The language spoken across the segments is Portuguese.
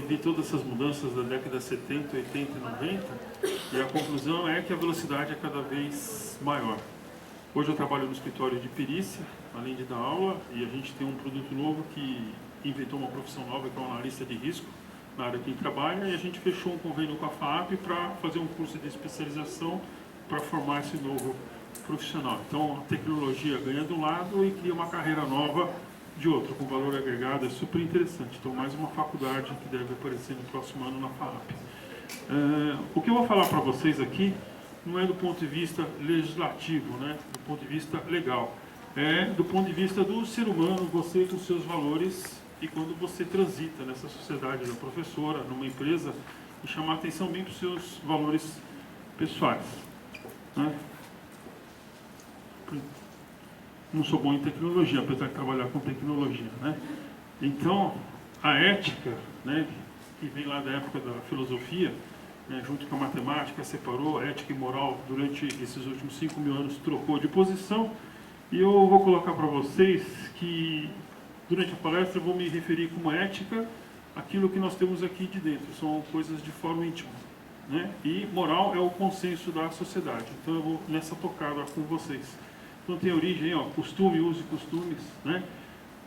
vivi todas essas mudanças da década de 70, 80 e 90, e a conclusão é que a velocidade é cada vez maior. Hoje eu trabalho no escritório de perícia, além de dar aula, e a gente tem um produto novo que inventou uma profissão nova, que é o analista de risco, na área que ele trabalha, e a gente fechou um convênio com a FAAP para fazer um curso de especialização para formar esse novo profissional. Então, a tecnologia ganha de um lado e cria uma carreira nova de outro, com valor agregado, é super interessante. Então, mais uma faculdade que deve aparecer no próximo ano na FAAP. O que eu vou falar para vocês aqui não é do ponto de vista legislativo, né? Do ponto de vista legal. É do ponto de vista do ser humano, você com seus valores, e quando você transita nessa sociedade da professora, numa empresa, e chamar atenção bem para os seus valores pessoais. Né? Não sou bom em tecnologia, apesar de trabalhar com tecnologia. Né? Então, a ética, né, que vem lá da época da filosofia, né, junto com a matemática, separou ética e moral durante esses últimos 5.000 anos, trocou de posição, e eu vou colocar para vocês que, durante a palestra, eu vou me referir como ética aquilo que nós temos aqui de dentro, são coisas de forma íntima. Né? E moral é o consenso da sociedade. Então eu vou nessa tocada com vocês. Então tem origem, ó, costume, uso e costumes, né?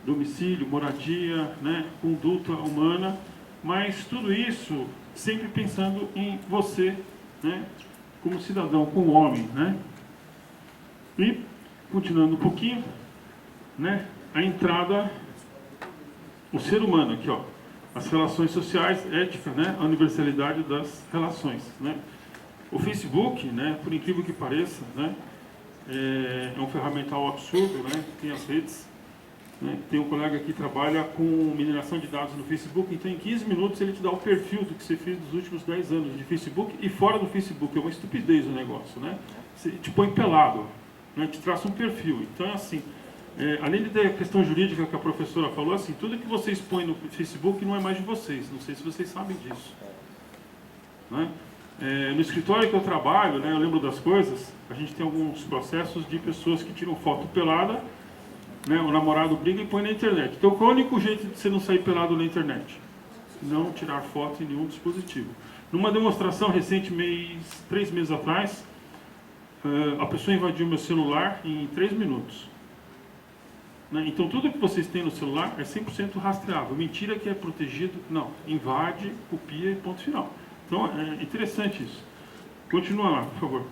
Domicílio, moradia, né? Conduta humana, mas tudo isso sempre pensando em você, né? Como cidadão, como homem, né? E, continuando um pouquinho, né? A entrada, o ser humano aqui, ó. As relações sociais, ética, né? A universalidade das relações, né? O Facebook, né? Por incrível que pareça, né? É um ferramental absurdo, né? Tem as redes, né? Tem um colega que trabalha com mineração de dados no Facebook, então em 15 minutos ele te dá o perfil do que você fez nos últimos 10 anos de Facebook e fora do Facebook. É uma estupidez o negócio, né? Você te põe pelado, né? Te traça um perfil. Então é assim, além de ter a questão jurídica que a professora falou, assim, tudo que vocês põem no Facebook não é mais de vocês. Não sei se vocês sabem disso. Né? No escritório que eu trabalho, né, eu lembro das coisas, a gente tem alguns processos de pessoas que tiram foto pelada, né, o namorado briga e põe na internet. Então qual é o único jeito de você não sair pelado na internet? Não tirar foto em nenhum dispositivo. Numa demonstração recente, 3 meses atrás, a pessoa invadiu meu celular em 3 minutos. Né? Então tudo que vocês têm no celular é 100% rastreável. Mentira que é protegido, não. Invade, copia e ponto final. Então é interessante isso. Continua lá, por favor.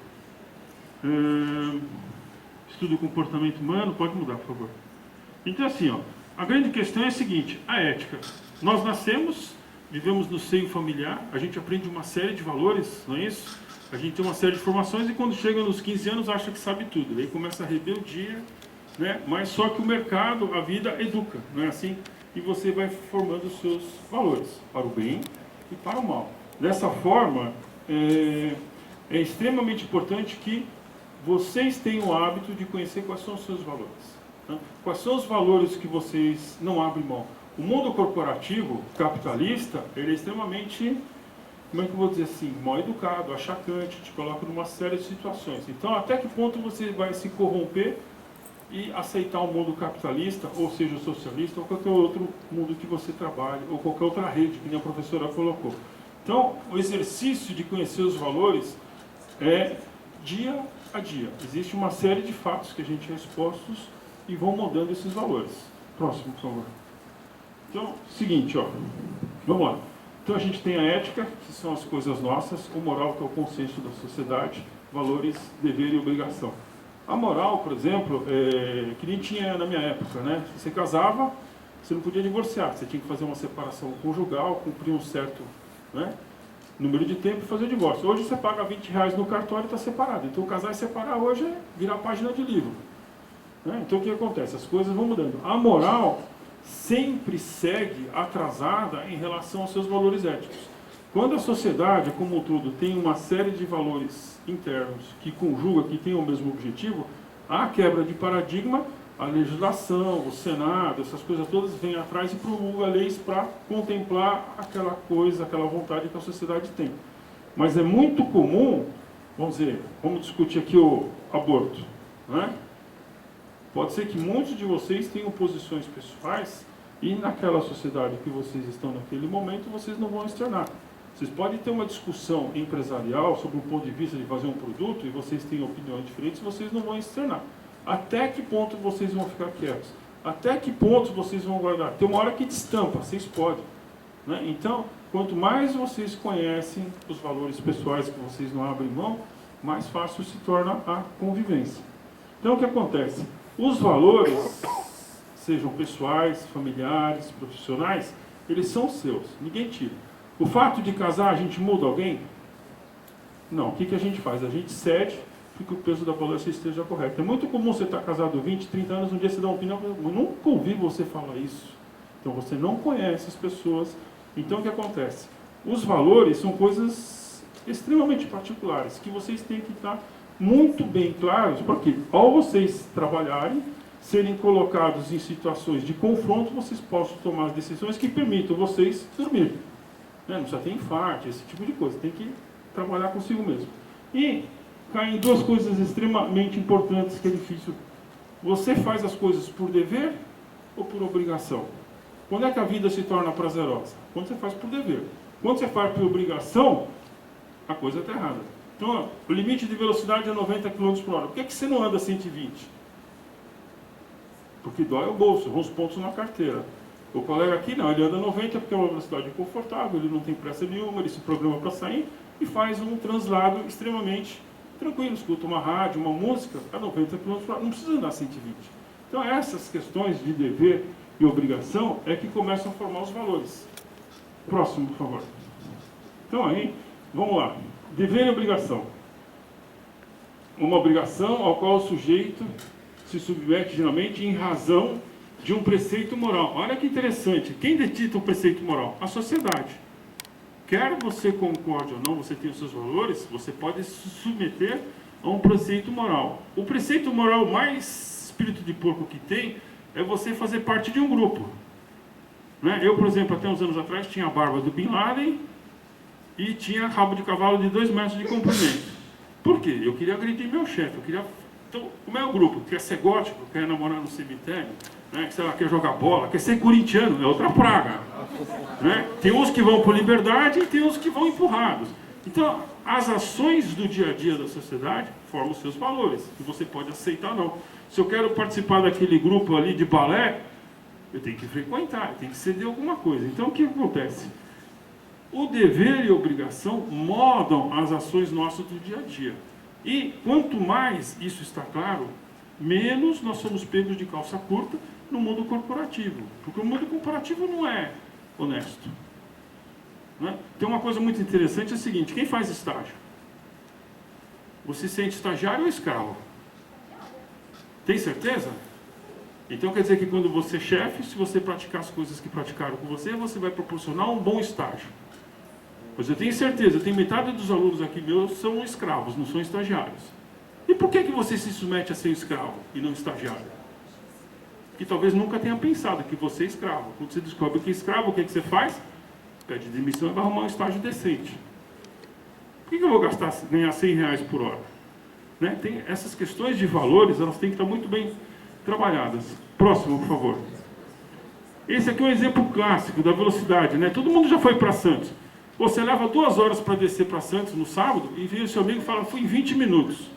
Estudo do comportamento humano, pode mudar, por favor. Então assim, ó, a grande questão é a seguinte, a ética. Nós nascemos, vivemos no seio familiar, a gente aprende uma série de valores, não é isso? A gente tem uma série de formações e quando chega nos 15 anos acha que sabe tudo. Aí começa a rebeldia, né? Mas só que o mercado, a vida educa, não é assim? E você vai formando os seus valores, para o bem e para o mal. Dessa forma, é extremamente importante que vocês tenham o hábito de conhecer quais são os seus valores. Tá? Quais são os valores que vocês não abrem mão. O mundo corporativo, capitalista, ele é extremamente, como é que eu vou dizer assim, mal educado, achacante, te coloca numa série de situações. Então, até que ponto você vai se corromper e aceitar o mundo capitalista, ou seja, o socialista, ou qualquer outro mundo que você trabalhe, ou qualquer outra rede, que nem a professora colocou. Então, o exercício de conhecer os valores é dia a dia. Existe uma série de fatos que a gente é expostos e vão mudando esses valores. Próximo, por favor. Então, seguinte, ó. Vamos lá. Então, a gente tem a ética, que são as coisas nossas, o moral, que é o consenso da sociedade, valores, dever e obrigação. A moral, por exemplo, que nem tinha na minha época, né? Se você casava, você não podia divorciar, você tinha que fazer uma separação conjugal, cumprir um certo, né, número de tempo e fazer o divórcio. Hoje você paga R$20 no cartório e está separado. Então casar e separar hoje é virar página de livro. Né? Então o que acontece? As coisas vão mudando. A moral sempre segue atrasada em relação aos seus valores éticos. Quando a sociedade, como um todo, tem uma série de valores internos que conjuga, que tem o mesmo objetivo, há quebra de paradigma, a legislação, o Senado, essas coisas todas vêm atrás e promulga leis para contemplar aquela coisa, aquela vontade que a sociedade tem. Mas é muito comum, vamos dizer, vamos discutir aqui o aborto, né? Pode ser que muitos de vocês tenham posições pessoais E naquela sociedade que vocês estão naquele momento, vocês não vão externar. Vocês podem ter uma discussão empresarial sobre o ponto de vista de fazer um produto e vocês têm opiniões diferentes, vocês não vão externar. Até que ponto vocês vão ficar quietos? Até que ponto vocês vão guardar? Tem uma hora que destampa, vocês podem. Né? Então, quanto mais vocês conhecem os valores pessoais que vocês não abrem mão, mais fácil se torna a convivência. Então, o que acontece? Os valores, sejam pessoais, familiares, profissionais, eles são seus, ninguém tira. O fato de casar, a gente muda alguém? Não. O que a gente faz? A gente cede para que o peso da balança esteja correto. É muito comum você estar casado 20, 30 anos, um dia você dá uma opinião, eu nunca ouvi você falar isso. Então, você não conhece as pessoas. Então, o que acontece? Os valores são coisas extremamente particulares, que vocês têm que estar muito bem claros, porque ao vocês trabalharem, serem colocados em situações de confronto, vocês possam tomar as decisões que permitam vocês dormir. Não precisa ter infarto, esse tipo de coisa. Tem que trabalhar consigo mesmo. E caem duas coisas extremamente importantes que é difícil. Você faz as coisas por dever ou por obrigação? Quando é que a vida se torna prazerosa? Quando você faz por dever. Quando você faz por obrigação, a coisa está errada. Então, ó, o limite de velocidade é 90 km por hora. Por que você não anda 120? Porque dói o bolso, uns pontos na carteira. O colega aqui não, ele anda 90 porque é uma velocidade confortável, ele não tem pressa nenhuma, ele se programa para sair e faz um translado extremamente tranquilo, escuta uma rádio, uma música a 90 km por hora, não precisa andar 120. Então essas questões de dever e obrigação é que começam a formar os valores. Próximo, por favor. Então aí, vamos lá. Dever e obrigação. Uma obrigação ao qual o sujeito se submete geralmente em razão de um preceito moral. Olha que interessante. Quem detita o preceito moral? A sociedade. Quer você concorde ou não, você tem os seus valores, você pode se submeter a um preceito moral. O preceito moral mais espírito de porco que tem é você fazer parte de um grupo. Né? Eu, por exemplo, até uns anos atrás tinha a barba do Bin Laden e tinha rabo de cavalo de 2 metros de comprimento. Por quê? Eu queria agredir meu chefe. Então, como é o grupo? Quer ser gótico? Quer namorar no cemitério? Né? Sei lá, quer jogar bola? Quer ser corintiano? É outra praga. Né? Tem uns que vão por liberdade e tem uns que vão empurrados. Então, as ações do dia a dia da sociedade formam os seus valores, que você pode aceitar ou não. Se eu quero participar daquele grupo ali de balé, eu tenho que frequentar, eu tenho que ceder alguma coisa. Então, o que acontece? O dever e a obrigação modam as ações nossas do dia a dia. E quanto mais isso está claro, menos nós somos pegos de calça curta no mundo corporativo. Porque o mundo corporativo não é honesto. Né? Tem uma coisa muito interessante, é o seguinte, quem faz estágio? Você se sente estagiário ou escravo? Tem certeza? Então quer dizer que quando você é chefe, se você praticar as coisas que praticaram com você, você vai proporcionar um bom estágio. Pois eu tenho certeza, eu tenho metade dos alunos aqui meus são escravos, não são estagiários. E por que você se submete a ser escravo e não estagiário? Que talvez nunca tenha pensado que você é escravo. Quando você descobre que é escravo, o que você faz? Pede demissão e vai arrumar um estágio decente. Por que eu vou ganhar 100 reais por hora? Né? Tem essas questões de valores, elas têm que estar muito bem trabalhadas. Próximo, por favor. Esse aqui é um exemplo clássico da velocidade. Né? Todo mundo já foi para Santos. Você leva 2 horas para descer para Santos no sábado e vem o seu amigo e fala, fui em 20 minutos.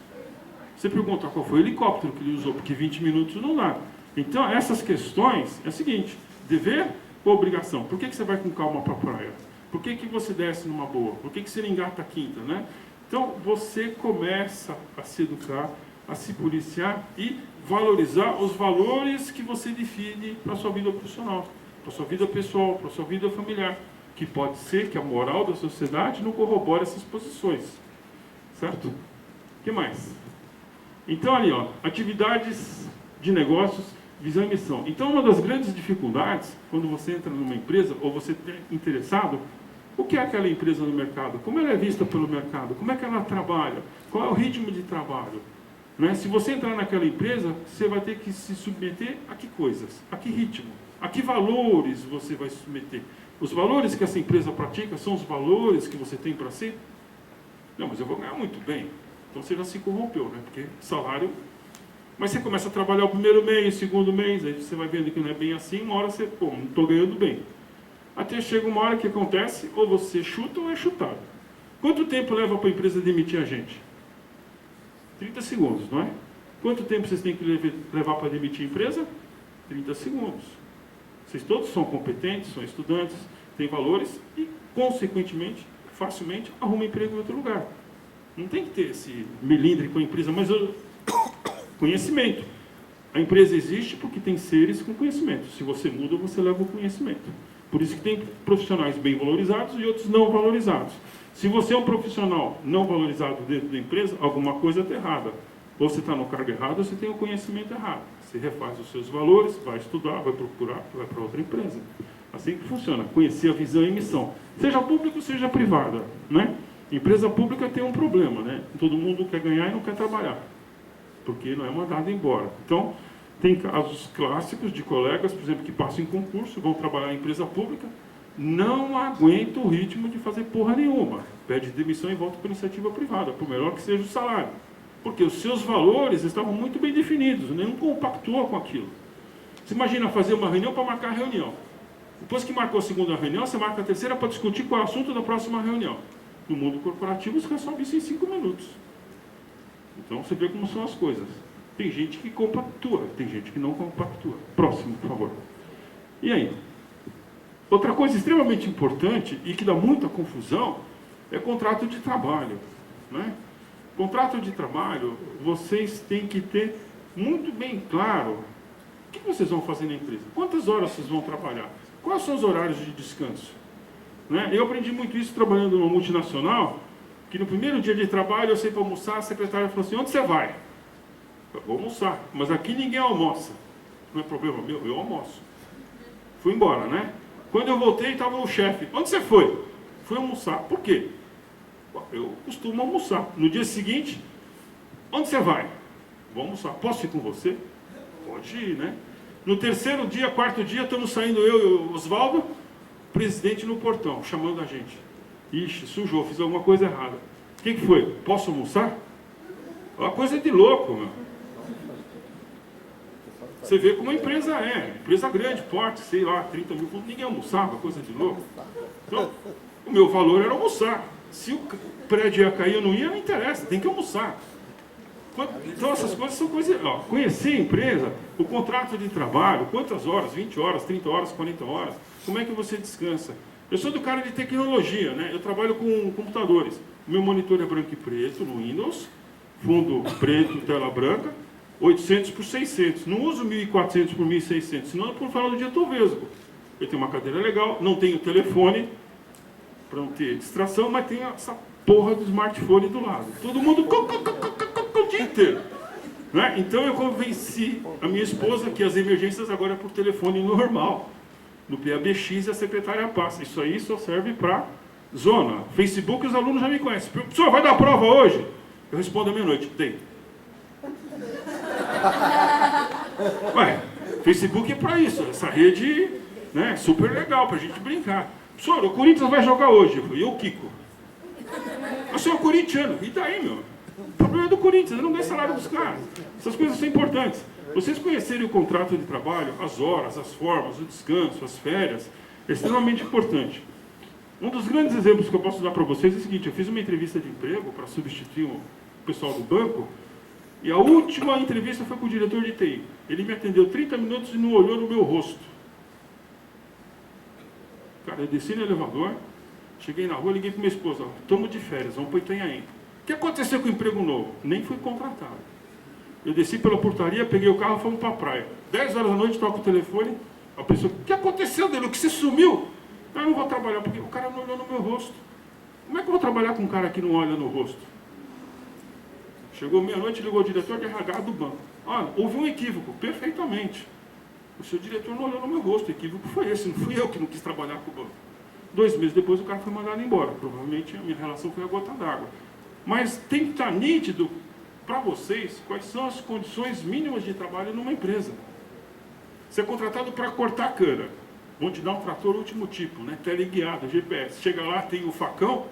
Você pergunta qual foi o helicóptero que ele usou, porque 20 minutos não dá. Então, essas questões, é o seguinte, dever ou obrigação? Por que você vai com calma para a praia? Por que você desce numa boa? Por que você não engata a quinta, né? Então, você começa a se educar, a se policiar e valorizar os valores que você define para a sua vida profissional, para a sua vida pessoal, para a sua vida familiar. Que pode ser que a moral da sociedade não corrobore essas posições. Certo? O que mais? Então, ali, ó, atividades de negócios, visão e missão. Então, uma das grandes dificuldades, quando você entra numa empresa, ou você está interessado, o que é aquela empresa no mercado? Como ela é vista pelo mercado? Como é que ela trabalha? Qual é o ritmo de trabalho? Né? Se você entrar naquela empresa, você vai ter que se submeter a que coisas? A que ritmo? A que valores você vai se submeter? Os valores que essa empresa pratica são os valores que você tem para si? Não, mas eu vou ganhar muito bem. Então você já se corrompeu, né? Porque salário... Mas você começa a trabalhar o primeiro mês, o segundo mês, aí você vai vendo que não é bem assim, uma hora você, pô, não estou ganhando bem. Até chega uma hora que acontece, ou você chuta ou é chutado. Quanto tempo leva para a empresa demitir a gente? 30 segundos, não é? Quanto tempo vocês têm que levar para demitir a empresa? 30 segundos. Vocês todos são competentes, são estudantes, têm valores e, consequentemente, facilmente, arrumam emprego em outro lugar. Não tem que ter esse melindre com a empresa, mas conhecimento. A empresa existe porque tem seres com conhecimento. Se você muda, você leva o conhecimento. Por isso que tem profissionais bem valorizados e outros não valorizados. Se você é um profissional não valorizado dentro da empresa, alguma coisa está errada. Ou você está no cargo errado, ou você tem o conhecimento errado. Você refaz os seus valores, vai estudar, vai procurar, vai para outra empresa. Assim que funciona. Conhecer a visão e a missão. Seja pública, seja privada, né? Empresa pública tem um problema, né? Todo mundo quer ganhar e não quer trabalhar, porque não é mandado embora. Então, tem casos clássicos de colegas, por exemplo, que passam em concurso, vão trabalhar em empresa pública, não aguentam o ritmo de fazer porra nenhuma. Pede demissão e volta para a iniciativa privada, por melhor que seja o salário. Porque os seus valores estavam muito bem definidos, nenhum compactuou com aquilo. Você imagina fazer uma reunião para marcar a reunião. Depois que marcou a segunda reunião, você marca a terceira para discutir qual é o assunto da próxima reunião. No mundo corporativo, você resolve isso em 5 minutos. Então, você vê como são as coisas. Tem gente que compactua, tem gente que não compactua. Próximo, por favor. E aí? Outra coisa extremamente importante e que dá muita confusão é contrato de trabalho, né? Contrato de trabalho, vocês têm que ter muito bem claro o que vocês vão fazer na empresa. Quantas horas vocês vão trabalhar? Quais são os horários de descanso? Né? Eu aprendi muito isso trabalhando numa multinacional, que no primeiro dia de trabalho eu saí para almoçar, a secretária falou assim, onde você vai? Eu vou almoçar, mas aqui ninguém almoça. Não é problema meu, eu almoço. Fui embora, né? Quando eu voltei, estava o chefe. Onde você foi? Fui almoçar. Por quê? Eu costumo almoçar. No dia seguinte, onde você vai? Vou almoçar. Posso ir com você? Pode ir, né? No terceiro dia, quarto dia, estamos saindo eu e o Oswaldo, o presidente no portão, chamando a gente. Ixi, sujou, fiz alguma coisa errada. O que foi? Posso almoçar? Uma coisa de louco, meu. Você vê como a empresa é. Empresa grande, forte, sei lá, 30 mil, ninguém almoçava, coisa de louco. Então, o meu valor era almoçar. Se o prédio ia cair, eu não ia, não interessa, tem que almoçar. Então essas coisas são coisas... Ó, conhecer a empresa, o contrato de trabalho, quantas horas, 20 horas, 30 horas, 40 horas, como é que você descansa? Eu sou do cara de tecnologia, né? Eu trabalho com computadores. O meu monitor é branco e preto no Windows, fundo preto, tela branca, 800 por 600. Não uso 1400 por 1600, senão por falar do dia estou vesgo. Eu tenho uma cadeira legal, não tenho telefone, para não ter distração, mas tem essa porra do smartphone do lado. Todo mundo o dia inteiro. Né? Então eu convenci a minha esposa que as emergências agora é por telefone normal. No PABX a secretária passa. Isso aí só serve para zona. Facebook os alunos já me conhecem. Professor, vai dar prova hoje? Eu respondo à meia-noite. Tem. Ué, Facebook é para isso. Essa rede, né, super legal para a gente brincar. Professor, o Corinthians vai jogar hoje. Eu falei, e o Kiko? Eu sou corintiano. E daí, meu? O problema é do Corinthians, eu não ganho salário dos caras. Essas coisas são importantes. Vocês conhecerem o contrato de trabalho, as horas, as formas, o descanso, as férias, é extremamente importante. Um dos grandes exemplos que eu posso dar para vocês é o seguinte, eu fiz uma entrevista de emprego para substituir o pessoal do banco, e a última entrevista foi com o diretor de TI. Ele me atendeu 30 minutos e não olhou no meu rosto. Cara, eu desci no elevador, cheguei na rua, liguei para minha esposa, estamos de férias, vamos para Itanhaém. O que aconteceu com o emprego novo? Nem fui contratado. Eu desci pela portaria, peguei o carro e fomos para a praia. 10 horas da noite, toco o telefone, a pessoa, o que aconteceu, Delo? Que você sumiu? Eu não vou trabalhar, porque o cara não olhou no meu rosto. Como é que eu vou trabalhar com um cara que não olha no rosto? Chegou meia-noite, ligou o diretor de RH do banco. Olha, houve um equívoco, perfeitamente. O seu diretor não olhou no meu rosto, o equívoco foi esse, não fui eu que não quis trabalhar com o banco. 2 meses depois o cara foi mandado embora. Provavelmente a minha relação foi a gota d'água. Mas tem que estar nítido para vocês quais são as condições mínimas de trabalho numa empresa. Você é contratado para cortar cana. Vão te dar um trator último tipo, né? Teleguiado, GPS. Chega lá, tem o facão.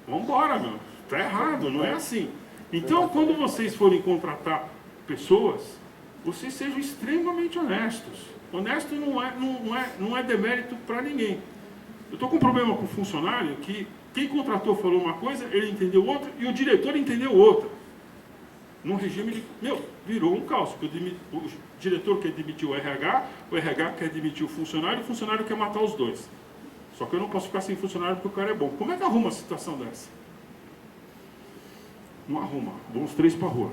Vamos embora, meu. Está errado, não é assim. Então, quando vocês forem contratar pessoas, vocês sejam extremamente honestos. Honesto não é demérito para ninguém. Eu estou com um problema com o funcionário que quem contratou falou uma coisa, ele entendeu outra e o diretor entendeu outra. Num regime de... virou um caos. O diretor quer demitir o RH quer demitir o funcionário quer matar os dois. Só que eu não posso ficar sem funcionário porque o cara é bom. Como é que arruma uma situação dessa? Não arruma. Vamos 3 para a rua.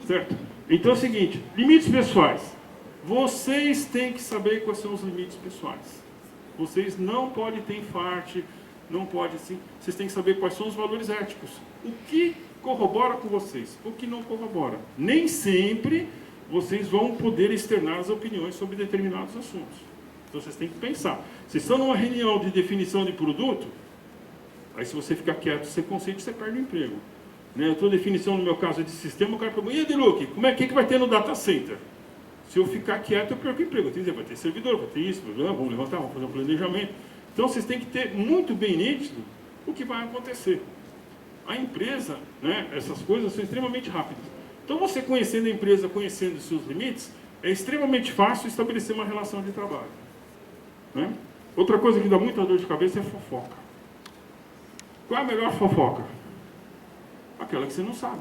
Certo? Então é o seguinte, limites pessoais. Vocês têm que saber quais são os limites pessoais. Vocês não podem ter infarte, não pode assim. Vocês têm que saber quais são os valores éticos. O que corrobora com vocês, o que não corrobora. Nem sempre vocês vão poder externar as opiniões sobre determinados assuntos. Então vocês têm que pensar. Vocês estão numa reunião de definição de produto, aí se você ficar quieto, você conceito, você perde o emprego. Né? Eu estou definição, no meu caso, de sistema, o cara pergunta, e Adeluque, como é que vai ter no data center? Se eu ficar quieto, eu perco o emprego. Eu tenho que dizer, vai ter servidor, vai ter isso, vamos levantar, vamos fazer um planejamento. Então vocês têm que ter muito bem nítido o que vai acontecer. A empresa, né, essas coisas são extremamente rápidas. Então você conhecendo a empresa, conhecendo os seus limites, é extremamente fácil estabelecer uma relação de trabalho. Né? Outra coisa que dá muita dor de cabeça é fofoca. Qual é a melhor fofoca? Aquela que você não sabe.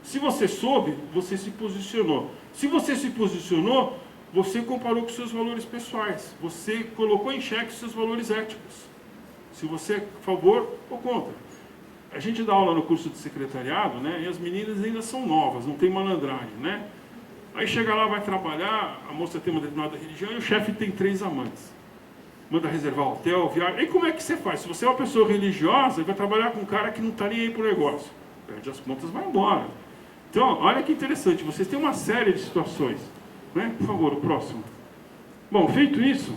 Se você soube, você se posicionou. Se você se posicionou, você comparou com seus valores pessoais. Você colocou em xeque os seus valores éticos. Se você é a favor ou contra. A gente dá aula no curso de secretariado, né? E as meninas ainda são novas, não tem malandragem, né? Aí chega lá, vai trabalhar, a moça tem uma determinada religião e o chefe tem 3 amantes. Manda reservar hotel, viagem. E como é que você faz? Se você é uma pessoa religiosa, vai trabalhar com um cara que não está nem aí pro negócio. Perde as contas, vai embora. Então, olha que interessante, vocês têm uma série de situações. Né? Por favor, o próximo. Bom, feito isso,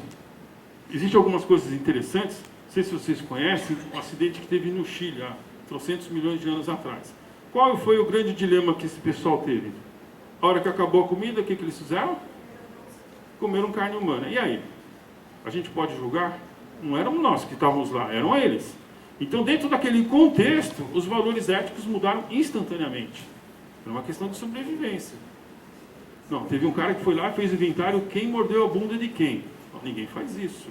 existem algumas coisas interessantes. Não sei se vocês conhecem um acidente que teve no Chile, há 300 milhões de anos atrás. Qual foi o grande dilema que esse pessoal teve? A hora que acabou a comida, o que eles fizeram? Comeram carne humana. E aí? A gente pode julgar? Não éramos nós que estávamos lá, eram eles. Então, dentro daquele contexto, os valores éticos mudaram instantaneamente. É uma questão de sobrevivência. Não, teve um cara que foi lá e fez inventário quem mordeu a bunda de quem. Não, ninguém faz isso.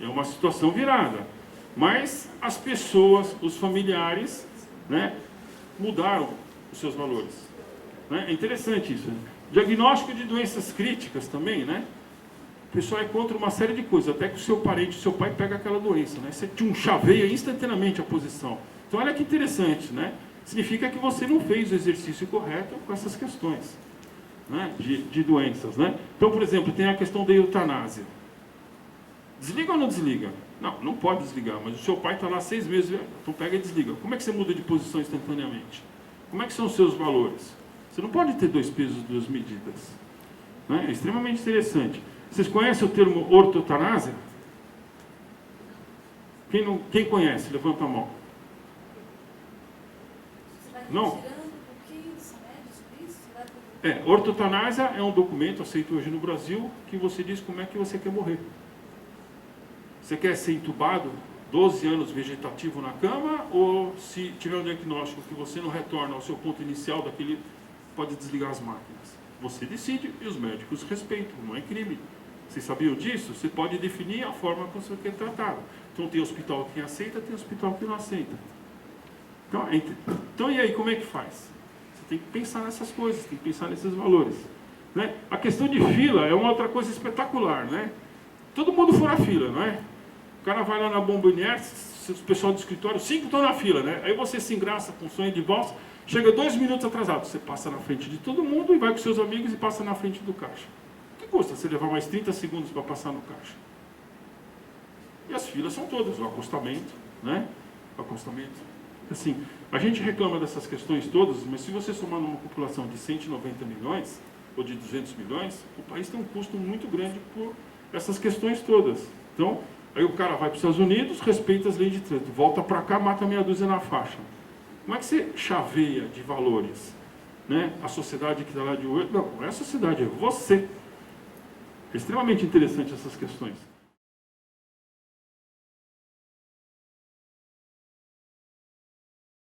É uma situação virada. Mas as pessoas, os familiares, né, mudaram os seus valores. Né? É interessante isso. Né? Diagnóstico de doenças críticas também, né? O pessoal é contra uma série de coisas, até que o seu parente, o seu pai pega aquela doença, né? Você chaveia instantaneamente a posição. Então olha que interessante, né? Significa que você não fez o exercício correto com essas questões, né? de doenças, né? Então, por exemplo, tem a questão da eutanásia. Desliga ou não desliga? Não, não pode desligar, mas o seu pai está lá 6 meses, então pega e desliga. Como é que você muda de posição instantaneamente? Como é que são os seus valores? Você não pode ter 2 pesos, 2 medidas. Né? É extremamente interessante. Vocês conhecem o termo ortotanásia? Quem conhece? Levanta a mão. Não? Ortotanásia é um documento aceito hoje no Brasil que você diz como é que você quer morrer. Você quer ser entubado 12 anos vegetativo na cama ou se tiver um diagnóstico que você não retorna ao seu ponto inicial daquele, pode desligar as máquinas. Você decide e os médicos respeitam, não é crime. Vocês sabiam disso? Você pode definir a forma como você quer tratado. Então tem hospital que aceita, tem hospital que não aceita. Então e aí, como é que faz? Você tem que pensar nessas coisas, tem que pensar nesses valores. Né? A questão de fila é uma outra coisa espetacular, né? Todo mundo fura a fila, não é? O cara vai lá na Bomboniere, o pessoal do escritório, 5 estão na fila, né? Aí você se engraça com sonho de valsa, chega 2 minutos atrasado, você passa na frente de todo mundo e vai com seus amigos e passa na frente do caixa. O que custa você levar mais 30 segundos para passar no caixa? E as filas são todas, o acostamento, né? O acostamento. Assim, a gente reclama dessas questões todas, mas se você somar numa população de 190 milhões ou de 200 milhões, o país tem um custo muito grande por essas questões todas. Então, aí o cara vai para os Estados Unidos, respeita as leis de trânsito, volta para cá, mata meia dúzia na faixa. Como é que você chaveia de valores? Né? A sociedade que está lá de olho... Não é a sociedade, é você. É extremamente interessante essas questões.